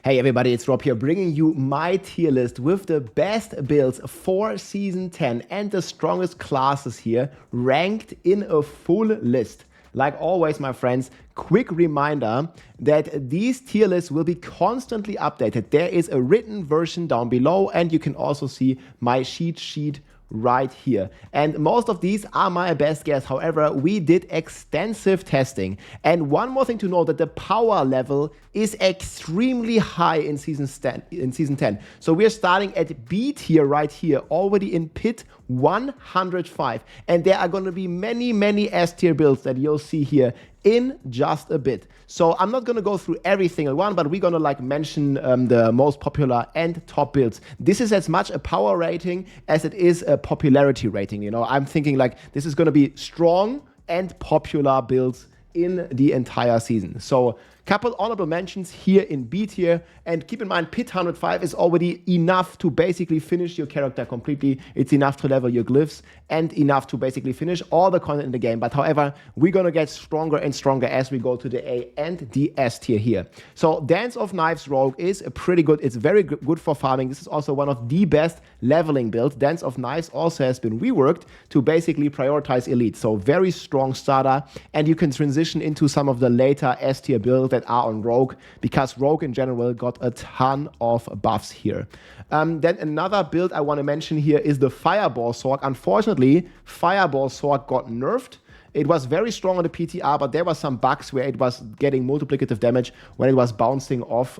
Hey everybody, it's Rob here bringing you my tier list with the best builds for Season 10 and the strongest classes here ranked in a full list. Like always, my friends, quick reminder that these tier lists will be constantly updated. There is a written version down below and you can also see my cheat sheet right here. And most of these are my best guess. However, we did extensive testing. And one more thing to know, that the power level is extremely high in season 10. So we're starting at B tier right here, already in pit 105. And there are going to be many S tier builds that you'll see here in just a bit. So I'm not going to go through every single one, but we're going to mention the most popular and top builds. This is as much a power rating as it is a popularity rating. You know, I'm thinking this is going to be strong and popular builds in the entire season. So couple honorable mentions here in B tier, and keep in mind pit 105 is already enough to basically finish your character completely. It's enough to level your glyphs and enough to basically finish all the content in the game. But however, we're gonna get stronger and stronger as we go to the A and the S tier here. So Dance of Knives Rogue is pretty good. It's very good for farming. This is also one of the best leveling builds. Dance of Knives also has been reworked to basically prioritize elite. So very strong starter, and you can transition into some of the later S tier builds that are on Rogue, because Rogue in general got a ton of buffs here. Then another build I want to mention here is the Fireball Sword. Unfortunately, Fireball Sword got nerfed. It was very strong on the PTR, but there were some bugs where it was getting multiplicative damage when it was bouncing off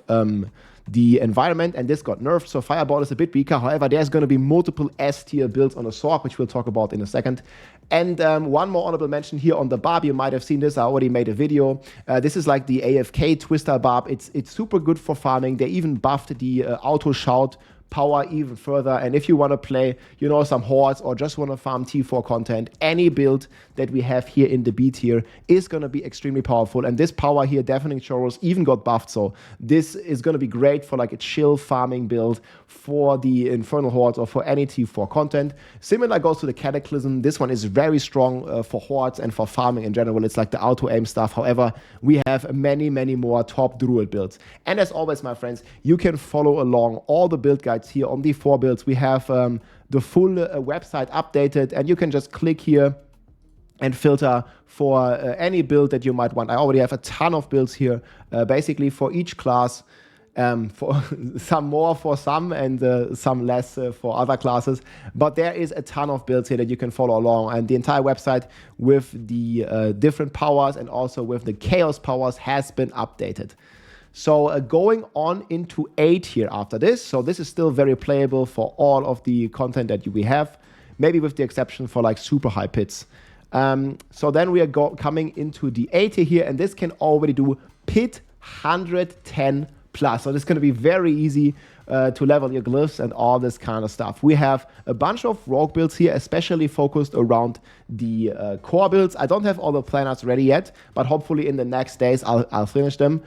the environment, and this got nerfed, so Fireball is a bit weaker. However, there's going to be multiple S-tier builds on the sword, which we'll talk about in a second. And one more honorable mention here on the barb. You might have seen this. I already made a video. This is like the AFK Twister barb. It's super good for farming. They even buffed the auto shout power even further. And if you want to play, you know, some hordes or just want to farm T4 content, any build that we have here in the B tier is going to be extremely powerful. And this power here, Deafening Chorus, even got buffed. So this is going to be great for like a chill farming build for the Infernal Hordes or for any T4 content. Similar goes to the Cataclysm. This one is very strong for hordes and for farming in general. It's like the auto aim stuff. However, we have many more top druid builds. And as always, my friends, you can follow along all the build guides here on the 4 builds. We have the full website updated, and you can just click here and filter for any build that you might want. I already have a ton of builds here, basically for each class. For some more for some and some less for other classes. But there is a ton of builds here that you can follow along, and the entire website with the different powers and also with the chaos powers has been updated. So going on into A tier after this. So this is still very playable for all of the content that we have, maybe with the exception for like super high pits. So then we are coming into the A tier here, and this can already do pit 110 plus. So this is going to be very easy to level your glyphs and all this kind of stuff. We have a bunch of rogue builds here, especially focused around the core builds. I don't have all the planners ready yet, but hopefully in the next days I'll finish them.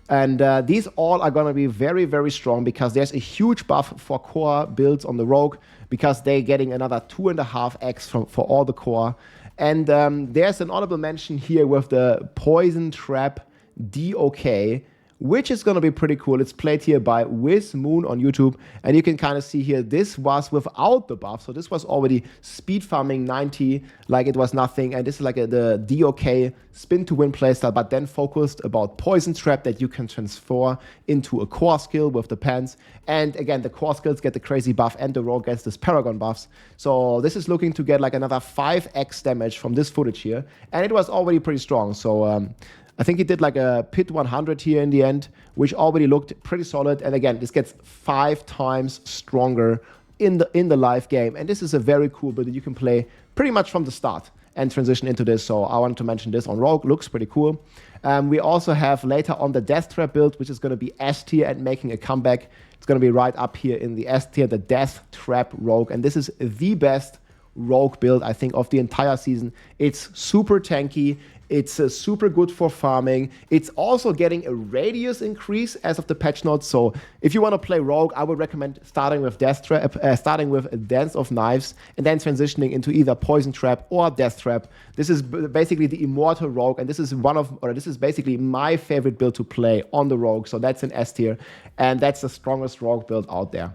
And these all are going to be very strong, because there's a huge buff for core builds on the rogue, because they're getting another 2.5x for all the core. And there's an honorable mention here with the Poison Trap DOK, which is going to be pretty cool. It's played here by Wiz Moon on YouTube, and you can kind of see here, this was without the buff. So this was already speed farming 90 like it was nothing, and this is like the DOK spin to win playstyle, but then focused about Poison Trap that you can transfer into a core skill with the pants. And again, the core skills get the crazy buff, and the rogue gets this Paragon buffs. So this is looking to get like another 5x damage from this footage here, and it was already pretty strong. So I think he did like a pit 100 here in the end, which already looked pretty solid. And again, this gets 5 times stronger in the live game. And this is a very cool build that you can play pretty much from the start and transition into this. So I wanted to mention this on Rogue. Looks pretty cool. We also have later on the Death Trap build, which is going to be S tier and making a comeback. It's going to be right up here in the S tier, the Death Trap Rogue. And this is the best rogue build, I think, of the entire season. It's super tanky. It's super good for farming. It's also getting a radius increase as of the patch notes. So if you want to play rogue, I would recommend starting with starting with Dance of Knives, and then transitioning into either Poison Trap or Death Trap. This is basically the immortal rogue, and this is basically my favorite build to play on the rogue. So that's an S tier, and that's the strongest rogue build out there.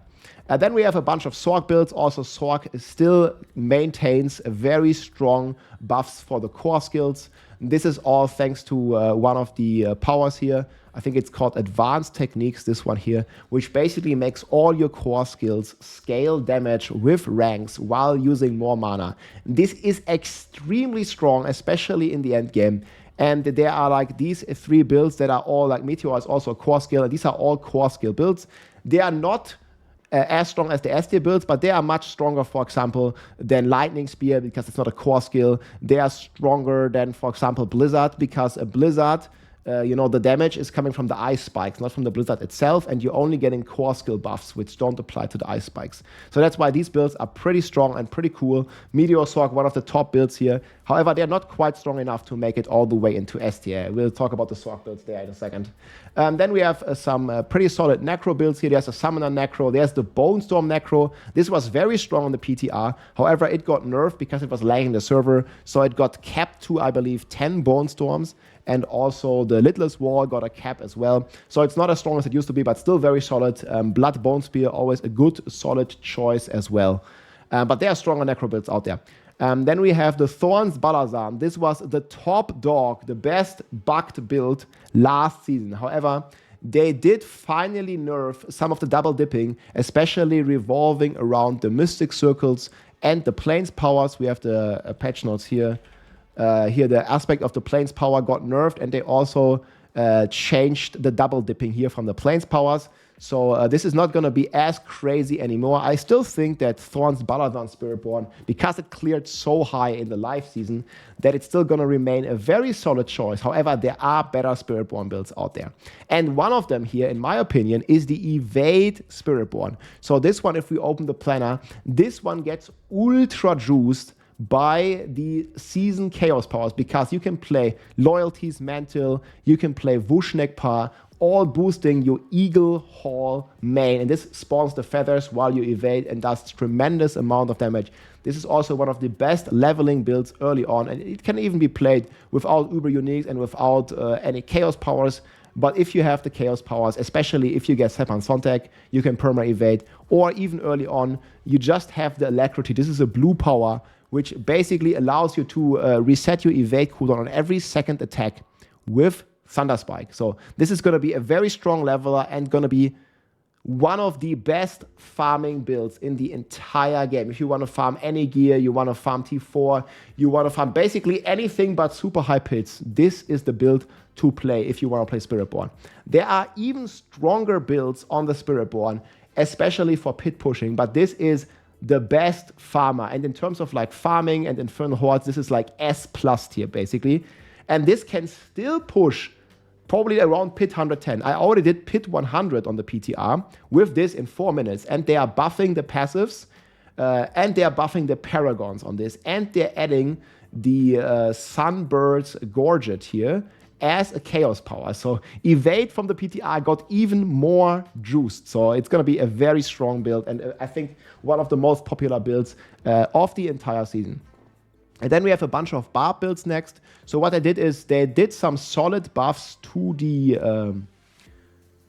Then we have a bunch of Sorc builds. Also, Sorc still maintains a very strong buffs for the core skills. This is all thanks to one of the powers here. I think it's called Advanced Techniques, this one here, which basically makes all your core skills scale damage with ranks while using more mana. This is extremely strong, especially in the end game. And there are like these 3 builds that are all like Meteor is also a core skill, and these are all core skill builds. They are not as strong as the S tier builds, but they are much stronger, for example, than Lightning Spear because it's not a core skill. They are stronger than, for example, Blizzard, because a Blizzard, the damage is coming from the ice spikes, not from the Blizzard itself, and you're only getting core skill buffs, which don't apply to the ice spikes. So that's why these builds are pretty strong and pretty cool. Meteor Sorc, one of the top builds here. However, they're not quite strong enough to make it all the way into S tier. We'll talk about the Sorc builds there in a second. Then we have some pretty solid Necro builds here. There's a Summoner Necro. There's the Bone Storm Necro. This was very strong on the PTR. However, it got nerfed because it was lagging the server. So it got capped to, I believe, 10 Bone Storms. And also the Lidless Wall got a cap as well. So it's not as strong as it used to be, but still very solid. Blood Bone Spear, always a good, solid choice as well. But there are stronger Necro builds out there. Then we have the Thorns Balazan. This was the top dog, the best bugged build last season. However, they did finally nerf some of the double dipping, especially revolving around the Mystic Circles and the Plains powers. We have the patch notes here. Here, the aspect of the Plains power got nerfed, and they also changed the double dipping here from the Plains powers. So this is not going to be as crazy anymore. I still think that Thorns Balazan Spiritborn, because it cleared so high in the live season, that it's still going to remain a very solid choice. However, there are better Spiritborn builds out there. And one of them here, in my opinion, is the Evade Spiritborn. So this one, if we open the planner, this one gets ultra juiced by the season chaos powers, because you can play Loyalty's Mantle, you can play Vushnek-Pa, all boosting your Eagle Hall main, and this spawns the feathers while you evade and does tremendous amount of damage. This is also one of the best leveling builds early on, and it can even be played without Uber Uniques and without any chaos powers. But if you have the chaos powers, especially if you get Sepan Sontek, you can perma evade, or even early on, you just have the Alacrity. This is a blue power, which basically allows you to reset your evade cooldown on every second attack with Thunder Spike. So this is going to be a very strong leveler and going to be one of the best farming builds in the entire game. If you want to farm any gear, you want to farm T4, you want to farm basically anything but super high pits, this is the build to play if you want to play Spiritborn. There are even stronger builds on the Spiritborn, especially for pit pushing, but this is the best farmer. And in terms of like farming and Infernal Hordes, this is like S+ tier basically. And this can still push probably around pit 110. I already did pit 100 on the PTR with this in 4 minutes. And they are buffing the passives and they are buffing the paragons on this. And they're adding the Sunbird's Gorget here as a chaos power. So evade from the PTR got even more juiced. So it's going to be a very strong build, and I think one of the most popular builds of the entire season. And then we have a bunch of barb builds next. So what they did is they did some solid buffs to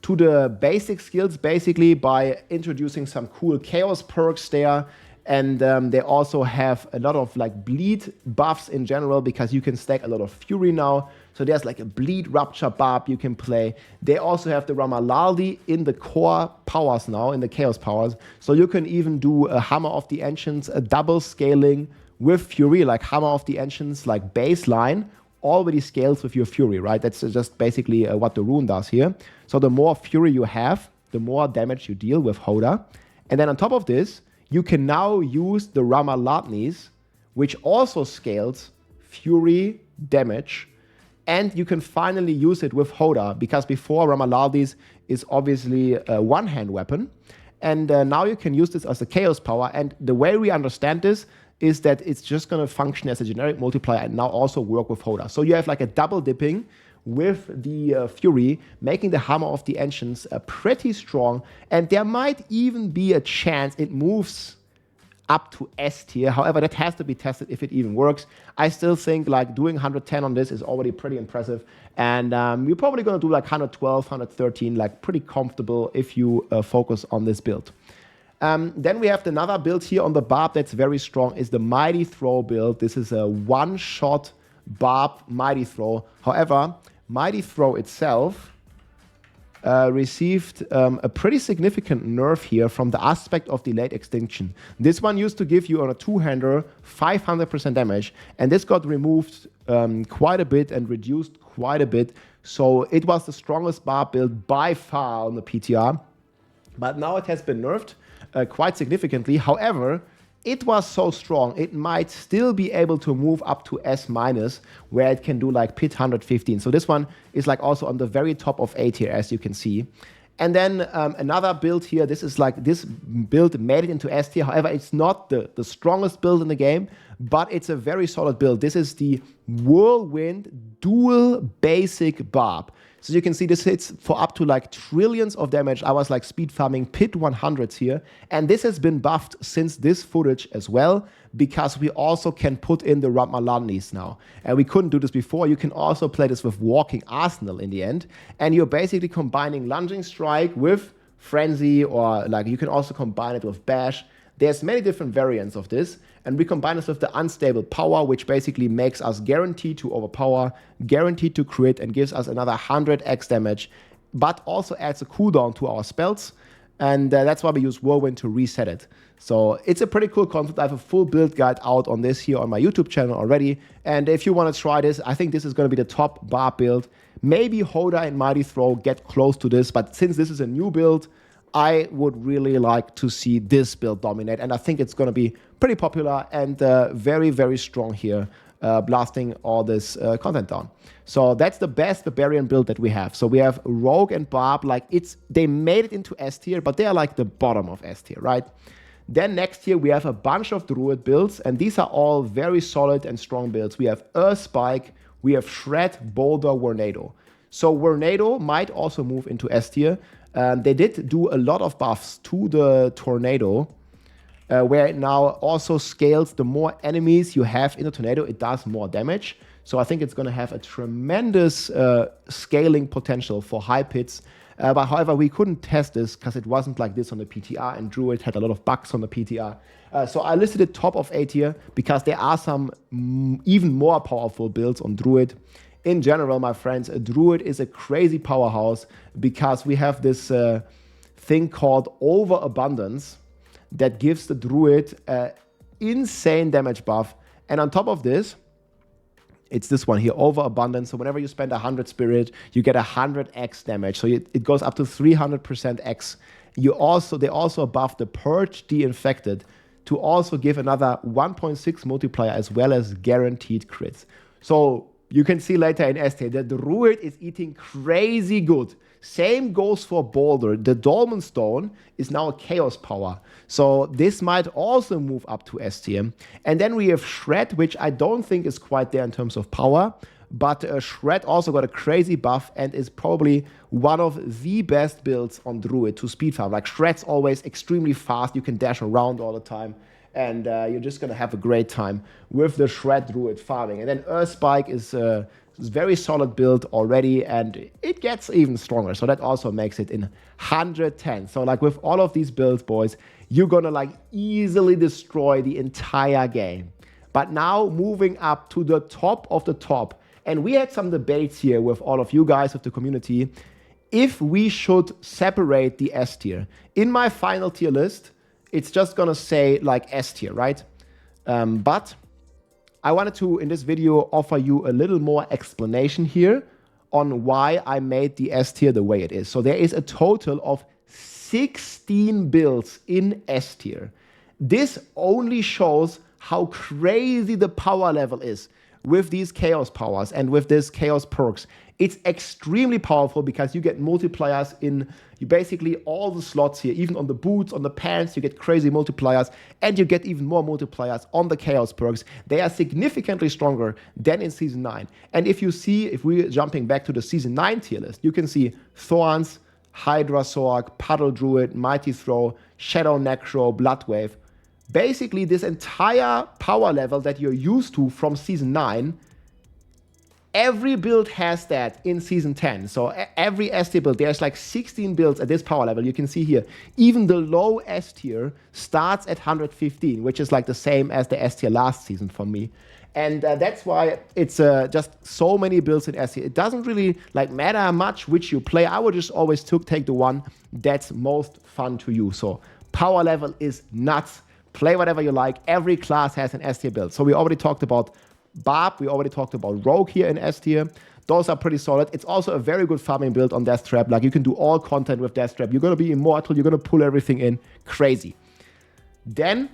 the basic skills, basically by introducing some cool chaos perks there. And they also have a lot of like bleed buffs in general, because you can stack a lot of fury now. So there's like a bleed rupture barb you can play. They also have the Ramalaldi in the core powers now, in the chaos powers. So you can even do a Hammer of the Ancients, a double scaling with fury, like Hammer of the Ancients, like baseline, already scales with your fury, right? That's just basically what the rune does here. So the more fury you have, the more damage you deal with Hoda. And then on top of this, you can now use the Ramaladnis, which also scales fury damage. And you can finally use it with Hoda, because before Ramaladnis is obviously a one-hand weapon. And now you can use this as a chaos power. And the way we understand this, is that it's just going to function as a generic multiplier and now also work with Hoda. So you have like a double dipping with the Fury, making the Hammer of the Ancients pretty strong. And there might even be a chance it moves up to S tier. However, that has to be tested if it even works. I still think like doing 110 on this is already pretty impressive. And you're probably going to do like 112, 113, like pretty comfortable if you focus on this build. Then we have another build here on the Barb that's very strong, is the Mighty Throw build. This is a one-shot Barb Mighty Throw. However, Mighty Throw itself received a pretty significant nerf here from the aspect of delayed extinction. This one used to give you on a two-hander 500% damage, and this got removed quite a bit and reduced quite a bit. So it was the strongest Barb build by far on the PTR, but now it has been nerfed quite significantly. However, it was so strong, it might still be able to move up to S-, where it can do like pit 115. So this one is like also on the very top of A tier, as you can see. And then another build here, this is like, this build made it into S tier. However, it's not the strongest build in the game, but it's a very solid build. This is the Whirlwind Dual Basic Barb. So you can see this hits for up to like trillions of damage. I was like speed farming pit 100s here. And this has been buffed since this footage as well, because we also can put in the Ramalanis now. And we couldn't do this before. You can also play this with Walking Arsenal in the end. And you're basically combining Lunging Strike with Frenzy, or like you can also combine it with Bash. There's many different variants of this, and we combine this with the Unstable Power, which basically makes us guaranteed to overpower, guaranteed to crit, and gives us another 100x damage, but also adds a cooldown to our spells, and that's why we use Whirlwind to reset it. So it's a pretty cool concept. I have a full build guide out on this here on my YouTube channel already, and if you want to try this, I think this is going to be the top Barb build. Maybe Hoda and Mighty Throw get close to this, but since this is a new build, I would really like to see this build dominate, and I think it's going to be pretty popular and very, very strong here, blasting all this content down. So that's the best Barbarian build that we have. So we have Rogue and Barb, like they made it into S tier, but they are like the bottom of S tier, right? Then next year we have a bunch of Druid builds, and these are all very solid and strong builds. We have Earth Spike, we have Shred, Boulder, Warnado. So Warnado might also move into S tier. They did do a lot of buffs to the Tornado, where it now also scales. The more enemies you have in the Tornado, it does more damage. So I think it's going to have a tremendous scaling potential for high pits. But however, we couldn't test this because it wasn't like this on the PTR, and Druid had a lot of bugs on the PTR. So I listed it top of A tier because there are some even more powerful builds on Druid. In general, my friends, a Druid is a crazy powerhouse because we have this thing called Overabundance that gives the Druid insane damage buff. And on top of this, it's this one here, Overabundance. So whenever you spend 100 Spirit, you get 100x damage. So it goes up to 300% X. They also buff the Purge De-Infected to also give another 1.6 multiplier as well as guaranteed crits. So you can see later in S tier that the Druid is eating crazy good. Same goes for Boulder. The Dolmen Stone is now a Chaos Power. So this might also move up to S tier. And then we have Shred, which I don't think is quite there in terms of power. But Shred also got a crazy buff and is probably one of the best builds on Druid to speed farm. Like Shred's always extremely fast. You can dash around all the time. And you're just going to have a great time with the Shred Druid farming. And then Earth Spike is a very solid build already, and it gets even stronger. So that also makes it in 110. So like with all of these builds, boys, you're going to like easily destroy the entire game. But now moving up to the top of the top. And we had some debates here with all of you guys, with the community, if we should separate the S tier. In my final tier list, it's just gonna say like S tier, right? But I wanted to, in this video, offer you a little more explanation here on why I made the S tier the way it is. So there is a total of 16 builds in S tier. This only shows how crazy the power level is. with these chaos powers and with this chaos perks, it's extremely powerful because you get multipliers in basically all the slots here, even on the boots, on the pants, you get crazy multipliers, and you get even more multipliers on the chaos perks. They are significantly stronger than in Season 9. And if we're jumping back to the Season 9 tier list, you can see Thorns, Hydra Sorc, Puddle Druid, Mighty Throw, Shadow Necro, Bloodwave. Basically, this entire power level that you're used to from Season 9, every build has that in Season 10. So every S tier build, there's like 16 builds at this power level. You can see here, even the low S tier starts at 115, which is like the same as the S tier last season for me. And that's why it's just so many builds in S tier. It doesn't really like matter much which you play. I would just always take the one that's most fun to use. So power level is nuts. Play whatever you like. Every class has an S tier build. So we already talked about Barb, we already talked about Rogue here in S tier. Those are pretty solid. It's also a very good farming build on Death Trap. Like, you can do all content with Death Trap. You're going to be immortal. You're going to pull everything in. Crazy. Then,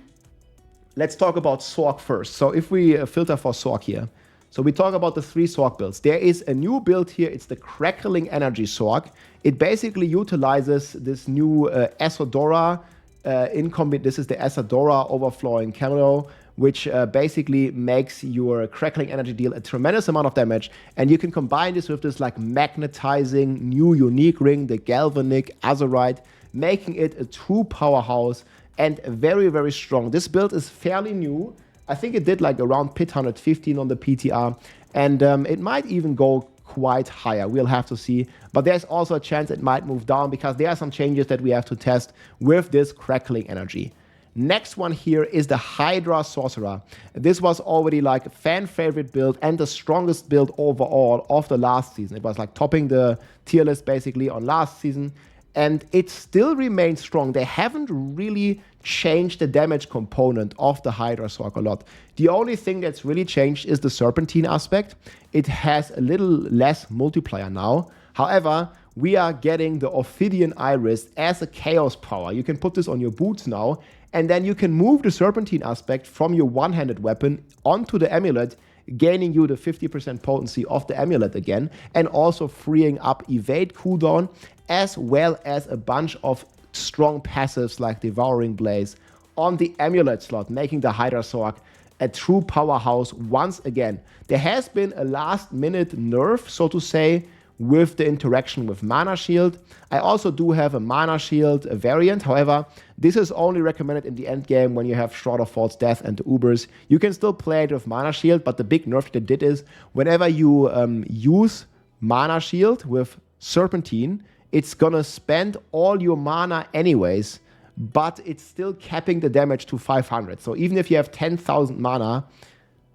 let's talk about Sorc first. So if we filter for Sorc here. So we talk about the 3 Sorc builds. There is a new build here. It's the Crackling Energy Sorc. It basically utilizes this new Asadora this is the Asadora Overflowing Camo, which basically makes your Crackling Energy deal a tremendous amount of damage. And you can combine this with this like magnetizing new unique ring, the Galvanic Azurite, making it a true powerhouse and very, very strong. This build is fairly new. I think it did like around pit 115 on the PTR, and it might even go quite higher. We'll have to see. But there's also a chance it might move down because there are some changes that we have to test with this Crackling Energy. Next one here is the Hydra Sorcerer. This was already like a fan favorite build and the strongest build overall of the last season. It was like topping the tier list basically on last season, and it still remains strong. They haven't really changed the damage component of the Hydra Sorc a lot. The only thing that's really changed is the Serpentine aspect. It has a little less multiplier now. However, we are getting the Ophidian Iris as a chaos power. You can put this on your boots now, and then you can move the Serpentine aspect from your one-handed weapon onto the amulet, gaining you the 50% potency of the amulet again, and also freeing up evade cooldown, as well as a bunch of strong passives like Devouring Blaze on the amulet slot, making the Hydra Sorc a true powerhouse once again. There has been a last-minute nerf, so to say, with the interaction with Mana Shield. I also do have a Mana Shield variant. However, this is only recommended in the end game when you have Shroud of False Death and the Ubers. You can still play it with Mana Shield, but the big nerf that they did is whenever you use Mana Shield with Serpentine, it's gonna spend all your mana anyways, but it's still capping the damage to 500. So even if you have 10,000 mana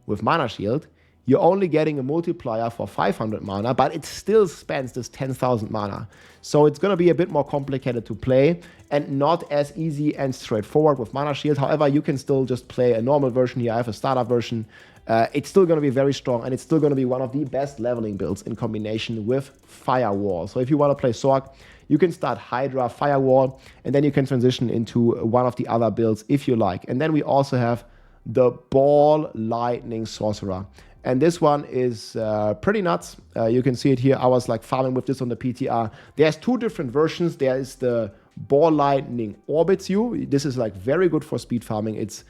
with Mana Shield, you're only getting a multiplier for 500 mana, but it still spends this 10,000 mana. So it's going to be a bit more complicated to play and not as easy and straightforward with Mana Shield. However, you can still just play a normal version here. I have a starter version. It's still going to be very strong, and it's still going to be one of the best leveling builds in combination with Firewall. So if you want to play Sorc, you can start Hydra, Firewall, and then you can transition into one of the other builds if you like. And then we also have the Ball Lightning Sorcerer. And this one is pretty nuts. You can see it here. I was like farming with this on the PTR. There's 2 different versions. There is the Ball Lightning Orbits You. This is like very good for speed farming. It's,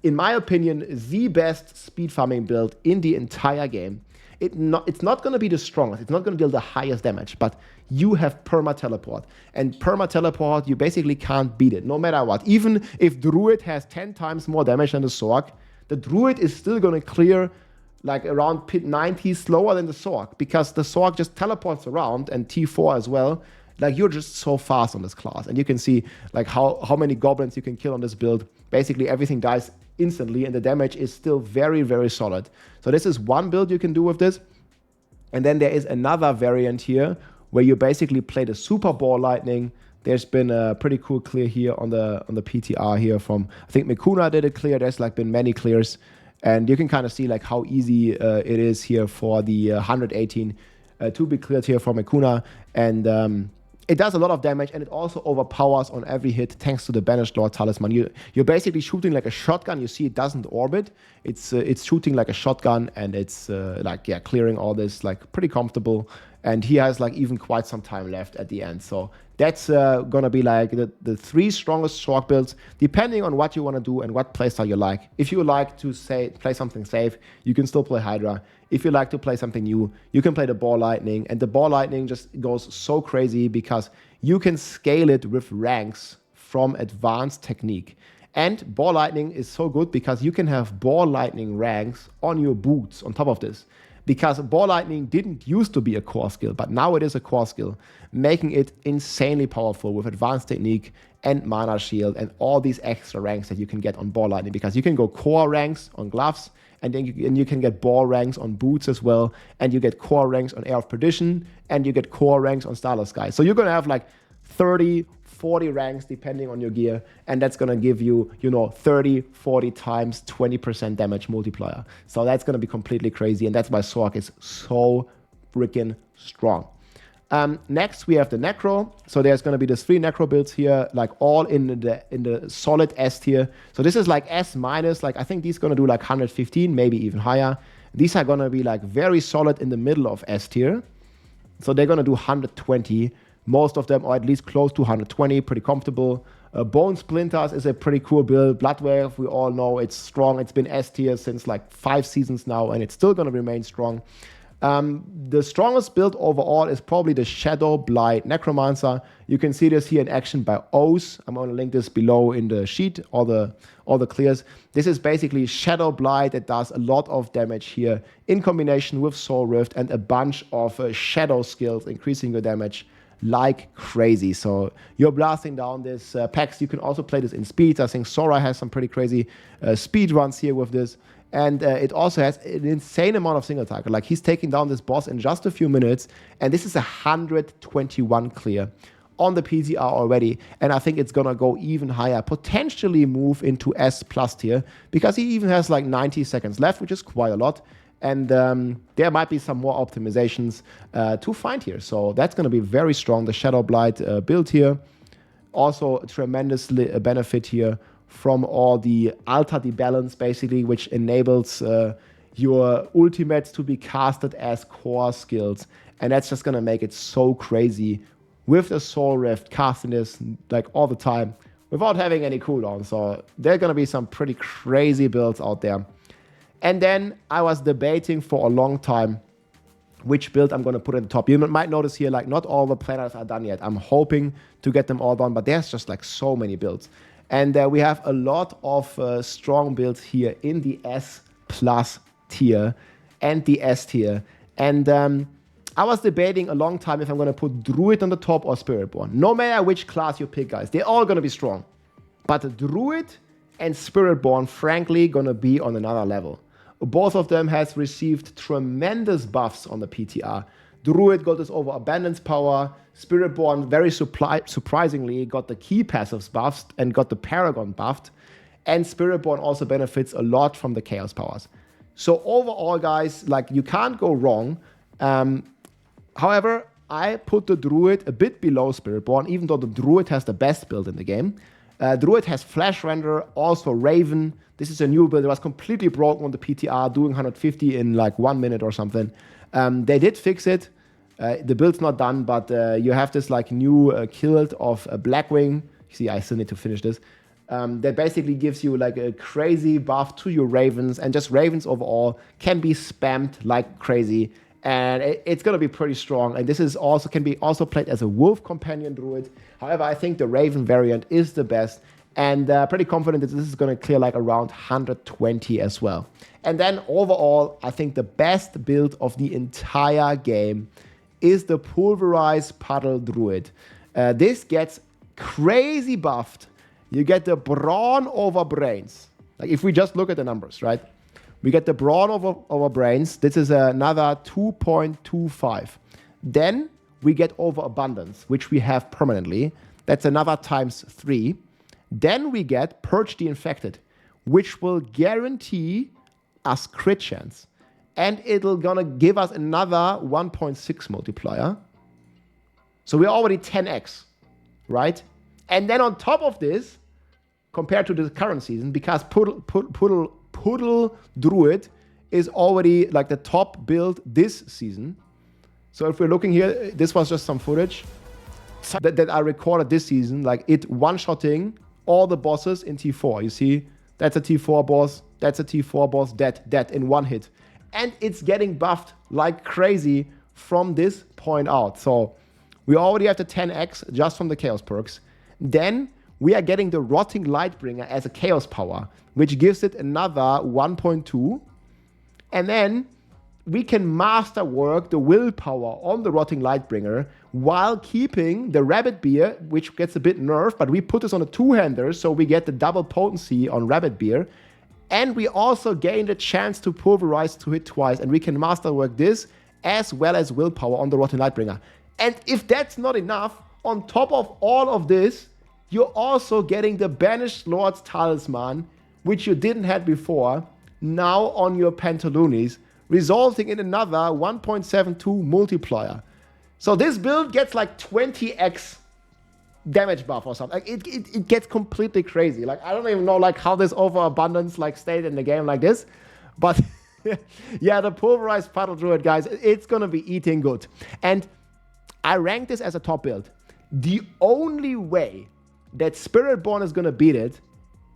in my opinion, the best speed farming build in the entire game. It's not going to be the strongest. It's not going to deal the highest damage, but you have perma teleport. And perma teleport, you basically can't beat it, no matter what. Even if Druid has 10 times more damage than the Sorc, the Druid is still going to clear like around pit 90 slower than the Sorc, because the Sorc just teleports around, and T4 as well. Like, you're just so fast on this class, and you can see like how many goblins you can kill on this build. Basically everything dies instantly, and the damage is still very, very solid. So this is one build you can do with this. And then there is another variant here where you basically play the Super Ball Lightning. There's been a pretty cool clear here on the PTR here from, I think Mikuna did a clear. There's like been many clears. And you can kind of see like how easy it is here for the 118 to be cleared here from Mikuna. And it does a lot of damage, and it also overpowers on every hit thanks to the Banished Lord Talisman. You're basically shooting like a shotgun. You see it doesn't orbit. It's shooting like a shotgun, and it's clearing all this like pretty comfortable. And he has like even quite some time left at the end. So that's gonna be like the 3 strongest Sork builds, depending on what you want to do and what playstyle you like. If you like to play something safe, you can still play Hydra. If you like to play something new, you can play the Ball Lightning. And the Ball Lightning just goes so crazy because you can scale it with ranks from advanced technique. And Ball Lightning is so good because you can have Ball Lightning ranks on your boots on top of this. Because Ball Lightning didn't used to be a core skill, but now it is a core skill, making it insanely powerful with advanced technique and mana shield and all these extra ranks that you can get on Ball Lightning. Because you can go core ranks on gloves, and then you can get ball ranks on boots as well, and you get core ranks on Air of Perdition, and you get core ranks on Starless Sky. So you're gonna have like 30, 40 ranks depending on your gear, and that's gonna give you, 30, 40 times 20% damage multiplier. So that's gonna be completely crazy, and that's why Sork is so freaking strong. Next, we have the Necro. So there's going to be these 3 Necro builds here, like all in the solid S tier. So this is like S minus, like I think these going to do like 115, maybe even higher. These are going to be like very solid in the middle of S tier. So they're going to do 120, most of them, or at least close to 120, pretty comfortable. Bone Splinters is a pretty cool build. Bloodwave, we all know it's strong. It's been S tier since like 5 seasons now, and it's still going to remain strong. The strongest build overall is probably the Shadow Blight Necromancer. You can see this here in action by O's. I'm going to link this below in the sheet, all the clears. This is basically Shadow Blight that does a lot of damage here in combination with Soul Rift and a bunch of shadow skills, increasing your damage like crazy. So you're blasting down this packs. You can also play this in speeds. I think Sora has some pretty crazy speed runs here with this. And it also has an insane amount of single target. Like, he's taking down this boss in just a few minutes. And this is 121 clear on the PTR already. And I think it's going to go even higher. Potentially move into S plus tier. Because he even has like 90 seconds left, which is quite a lot. And there might be some more optimizations to find here. So that's going to be very strong. The Shadow Blight build here. Also a tremendous benefit here from all the Alta Debalance, basically, which enables your ultimates to be casted as core skills. And that's just going to make it so crazy with the Soul Rift, casting this like all the time without having any cooldown. So there are going to be some pretty crazy builds out there. And then I was debating for a long time which build I'm going to put at the top. You might notice here, like, not all the planners are done yet. I'm hoping to get them all done, but there's just like so many builds. And we have a lot of strong builds here in the S plus tier and the S tier. And I was debating a long time if I'm going to put Druid on the top or Spiritborn. No matter which class you pick, guys, they're all going to be strong. But Druid and Spiritborn, frankly, going to be on another level. Both of them has received tremendous buffs on the PTR. Druid got this over Abundance power. Spiritborn, very surprisingly, got the key passives buffed and got the Paragon buffed. And Spiritborn also benefits a lot from the Chaos powers. So overall, guys, like, you can't go wrong. However, I put the Druid a bit below Spiritborn, even though the Druid has the best build in the game. Druid has Flash Render, also Raven. This is a new build. It was completely broken on the PTR, doing 150 in like 1 minute or something. They did fix it. The build's not done, but you have this like new kilt of Blackwing. See, I still need to finish this. That basically gives you like a crazy buff to your Ravens, and just Ravens overall can be spammed like crazy. And it's going to be pretty strong. And this is also can be also played as a Wolf Companion Druid. However, I think the Raven variant is the best. And pretty confident that this is going to clear like around 120 as well. And then overall, I think the best build of the entire game is the Pulverized Puddle Druid. This gets crazy buffed. You get the Brawn over Brains. Like, if we just look at the numbers, right? We get the Brawn over Brains. This is another 2.25. Then we get over Abundance, which we have permanently. That's another times 3. Then we get Purge the Infected, which will guarantee us crit chance. And it'll gonna give us another 1.6 multiplier. So we're already 10x, right? And then on top of this, compared to the current season, because Puddle Druid is already like the top build this season. So if we're looking here, this was just some footage that I recorded this season, like it one-shotting all the bosses in T4. You see, that's a T4 boss, that's a T4 boss, that in one hit. And it's getting buffed like crazy from this point out. So we already have the 10x just from the Chaos perks. Then we are getting the Rotting Lightbringer as a Chaos power, which gives it another 1.2. And then we can masterwork the willpower on the Rotting Lightbringer while keeping the Rabbit Beer, which gets a bit nerfed, but we put this on a two-hander, so we get the double potency on Rabbit Beer. And we also gain the chance to pulverize to hit twice, and we can masterwork this as well as willpower on the Rotting Lightbringer. And if that's not enough, on top of all of this, you're also getting the Banished Lord's Talisman, which you didn't have before, now on your Pantaloons, resulting in another 1.72 multiplier. So this build gets like 20x damage buff or something. Like it gets completely crazy. Like I don't even know like how this overabundance like stayed in the game like this, but yeah, the pulverized Puddle Druid, guys, it's gonna be eating good. And I rank this as a top build. The only way that Spiritborn is gonna beat it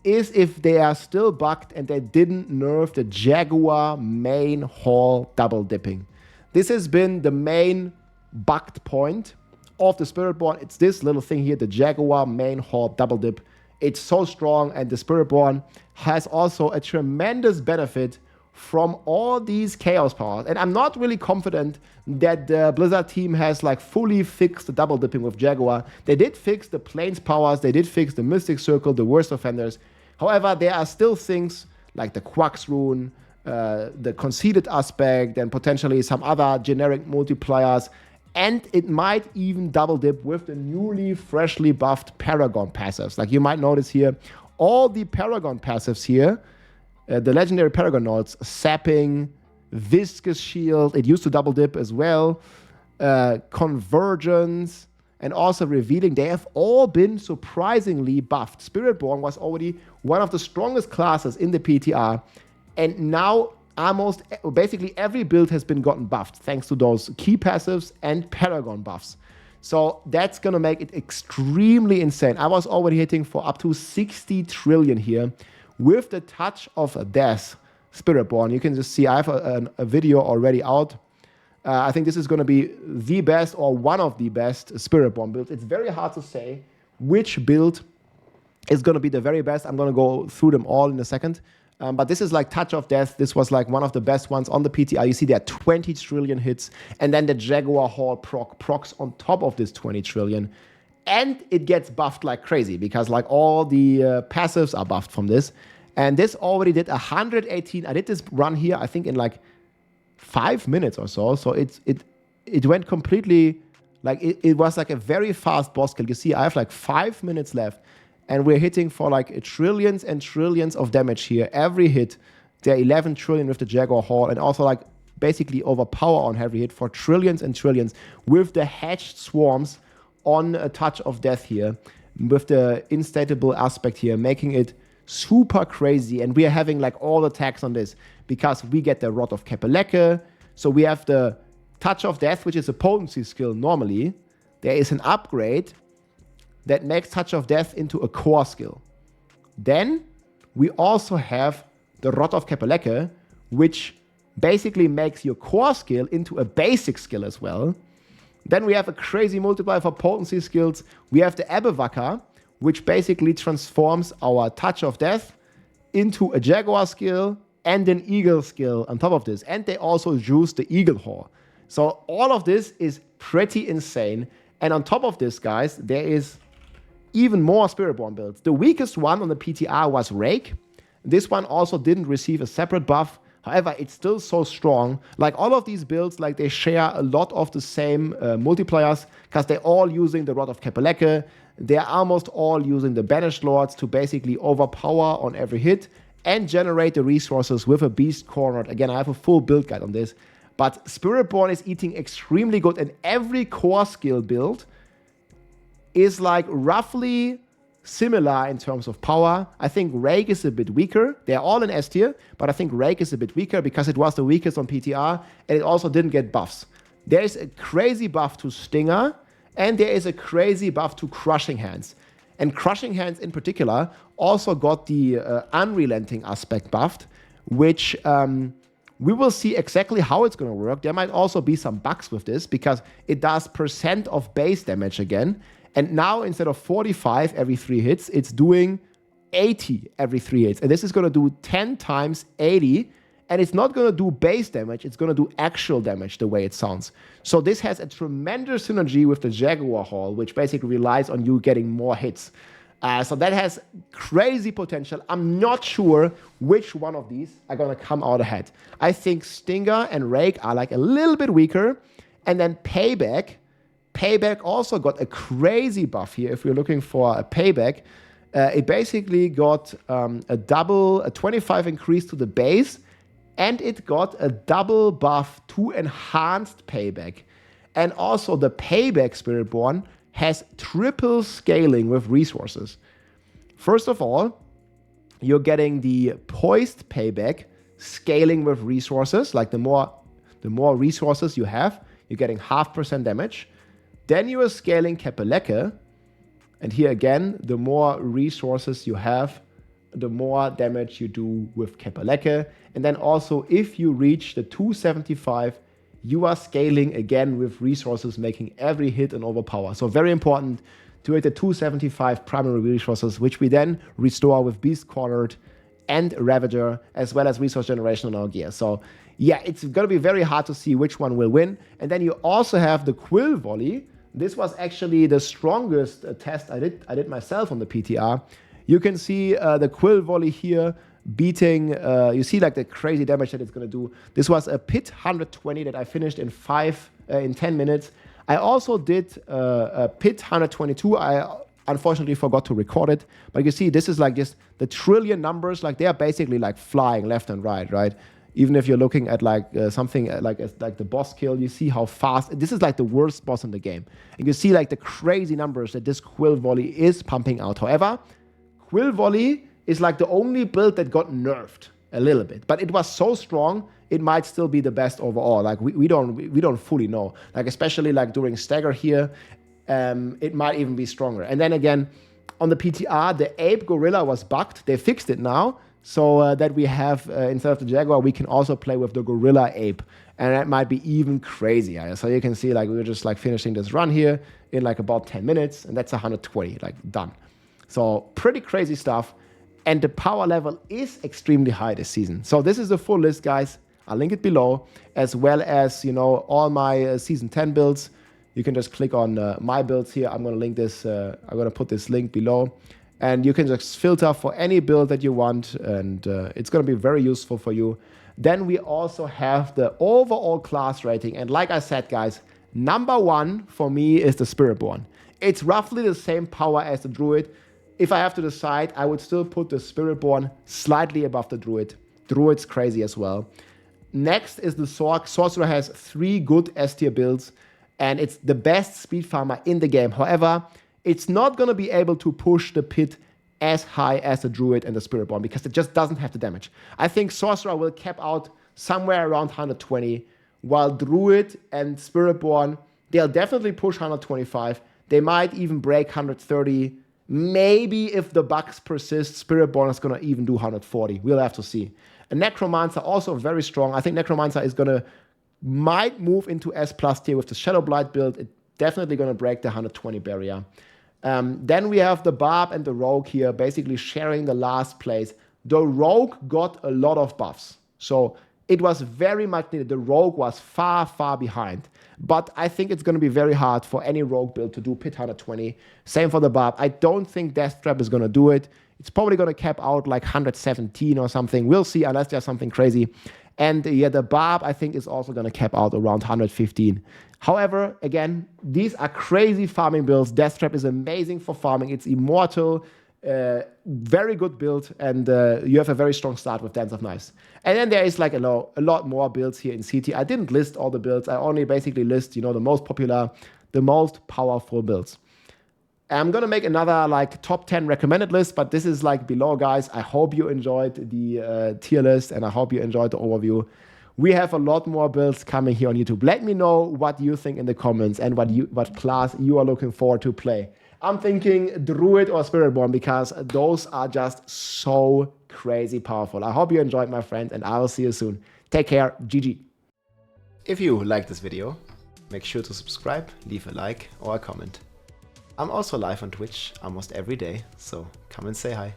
is if they are still bugged and they didn't nerf the Jaguar main hall double dipping. This has been the main bugged point of the Spiritborn. It's this little thing here, the Jaguar main hall double dip. It's so strong, and the Spiritborn has also a tremendous benefit from all these chaos powers. And I'm not really confident that the Blizzard team has like fully fixed the double dipping with Jaguar. They did fix the Plains powers, they did fix the Mystic Circle, the worst offenders. However, there are still things like the Quax rune, the conceded aspect, and potentially some other generic multipliers. And it might even double dip with the newly, freshly buffed Paragon passives. Like you might notice here, all the Paragon passives here, the legendary Paragon nodes, Sapping, Viscous Shield, it used to double dip as well, Convergence, and also Revealing, they have all been surprisingly buffed. Spiritborn was already one of the strongest classes in the PTR, and now almost basically every build has been gotten buffed thanks to those key passives and Paragon buffs. So that's gonna make it extremely insane. I was already hitting for up to 60 trillion here with the Touch of Death Spiritborn. You can just see I have a video already out. I think this is going to be the best or one of the best Spiritborn builds. It's very hard to say which build is going to be the very best. I'm going to go through them all in a second. But this is like Touch of Death. This was like one of the best ones on the PTR. You see there are 20 trillion hits. And then the Jaguar Hall procs on top of this 20 trillion. And it gets buffed like crazy because like all the passives are buffed from this. And this already did 118. I did this run here, I think in like 5 minutes or so. So it went completely, like it was like a very fast boss kill. You see, I have like 5 minutes left and we're hitting for like trillions and trillions of damage here. Every hit, they're 11 trillion with the Jaguar Hall, and also like basically overpower on every hit for trillions and trillions with the hatched swarms on a Touch of Death here, with the instatable aspect here, making it super crazy. And we are having like all attacks on this because we get the Rod of Kepelecke. So we have the Touch of Death, which is a potency skill normally. There is an upgrade that makes Touch of Death into a core skill. Then we also have the Rod of Kepelecke, which basically makes your core skill into a basic skill as well. Then we have a crazy multiplier for potency skills. We have the Ebewaka, which basically transforms our Touch of Death into a Jaguar skill and an Eagle skill on top of this. And they also use the Eagle Hall. So all of this is pretty insane. And on top of this, guys, there is even more Spiritborn builds. The weakest one on the PTR was Rake. This one also didn't receive a separate buff. However, it's still so strong. Like all of these builds, like they share a lot of the same multipliers because they're all using the Rod of Kepelecke. They're almost all using the Banished Lords to basically overpower on every hit and generate the resources with a Beast Corner. Again, I have a full build guide on this. But Spiritborn is eating extremely good, and every core skill build is like roughly similar in terms of power. I think Rake is a bit weaker. They're all in S tier, but I think Rake is a bit weaker because it was the weakest on PTR, and it also didn't get buffs. There is a crazy buff to Stinger, and there is a crazy buff to Crushing Hands. And Crushing Hands in particular also got the Unrelenting aspect buffed, which we will see exactly how it's going to work. There might also be some bugs with this because it does % of base damage again. And now instead of 45 every 3 hits, it's doing 80 every 3 hits. And this is going to do 10 times 80. And it's not going to do base damage. It's going to do actual damage the way it sounds. So this has a tremendous synergy with the Jaguar Hall, which basically relies on you getting more hits. So that has crazy potential. I'm not sure which one of these are going to come out ahead. I think Stinger and Rake are like a little bit weaker. And then Payback also got a crazy buff here. If you're looking for a Payback, it basically got a 25 increase to the base, and it got a double buff to enhanced Payback. And also the Payback Spiritborn has triple scaling with resources. First of all, you're getting the Poised Payback scaling with resources. Like the more resources you have, you're getting 0.5% damage. Then you are scaling Kepeleke, and here again, the more resources you have, the more damage you do with Kepeleke. And then also, if you reach the 275, you are scaling again with resources, making every hit an overpower. So very important to hit the 275 primary resources, which we then restore with Beast Cornered and Ravager, as well as resource generation on our gear. So yeah, it's going to be very hard to see which one will win. And then you also have the Quill Volley. This was actually the strongest test I did myself on the PTR. You can see the Quill Volley here beating, you see like the crazy damage that it's going to do. This was a Pit 120 that I finished in 10 minutes. I also did a Pit 122. I unfortunately forgot to record it. But you see, this is like just the trillion numbers. Like they are basically like flying left and right? Even if you're looking at like something like the boss kill, you see how fast. This is like the worst boss in the game. And you see like the crazy numbers that this Quill Volley is pumping out. However, Quill Volley is like the only build that got nerfed a little bit. But it was so strong, it might still be the best overall. Like we don't fully know. Like especially like during Stagger here, it might even be stronger. And then again, on the PTR, the Ape Gorilla was bugged. They fixed it now. So that we have, instead of the Jaguar, we can also play with the Gorilla Ape. And that might be even crazier. So you can see like we're just like finishing this run here in like about 10 minutes. And that's 120, like done. So pretty crazy stuff. And the power level is extremely high this season. So this is the full list, guys. I'll link it below, as well as, you know, all my season 10 builds. You can just click on my builds here. I'm going to link this. I'm going to put this link below. And you can just filter for any build that you want, and it's going to be very useful for you. Then we also have the overall class rating. And like I said, guys, number 1 for me is the Spiritborn. It's roughly the same power as the Druid. If I have to decide, I would still put the Spiritborn slightly above the Druid. Druid's crazy as well. Next is the Sorc. Sorcerer has 3 good S tier builds, and it's the best speed farmer in the game. However, it's not going to be able to push the Pit as high as the Druid and the Spiritborn because it just doesn't have the damage. I think Sorcerer will cap out somewhere around 120, while Druid and Spiritborn, they'll definitely push 125. They might even break 130. Maybe if the bugs persist, Spiritborn is going to even do 140. We'll have to see. And Necromancer also very strong. I think Necromancer is might move into S+ tier with the Shadow Blight build. It's definitely going to break the 120 barrier. Then we have the Barb and the Rogue here, basically sharing the last place. The Rogue got a lot of buffs. So it was very much needed. The Rogue was far, far behind. But I think it's going to be very hard for any Rogue build to do Pit 120. Same for the Barb. I don't think Death Trap is going to do it. It's probably going to cap out like 117 or something. We'll see, unless there's something crazy. And yeah, the Barb, I think, is also going to cap out around 115. However, again, these are crazy farming builds. Death Trap is amazing for farming. It's immortal. Very good build. And you have a very strong start with Dance of Knives. And then there is like a lot more builds here in CT. I didn't list all the builds. I only basically list, you know, the most popular, the most powerful builds. I'm gonna make another like top 10 recommended list, but this is like below, guys. I hope you enjoyed the tier list, and I hope you enjoyed the overview. We have a lot more builds coming here on YouTube. Let me know what you think in the comments and what class you are looking forward to play. I'm thinking Druid or Spiritborn because those are just so crazy powerful. I hope you enjoyed, my friend, and I will see you soon. Take care. GG. If you liked this video, make sure to subscribe, leave a like or a comment. I'm also live on Twitch almost every day, so come and say hi.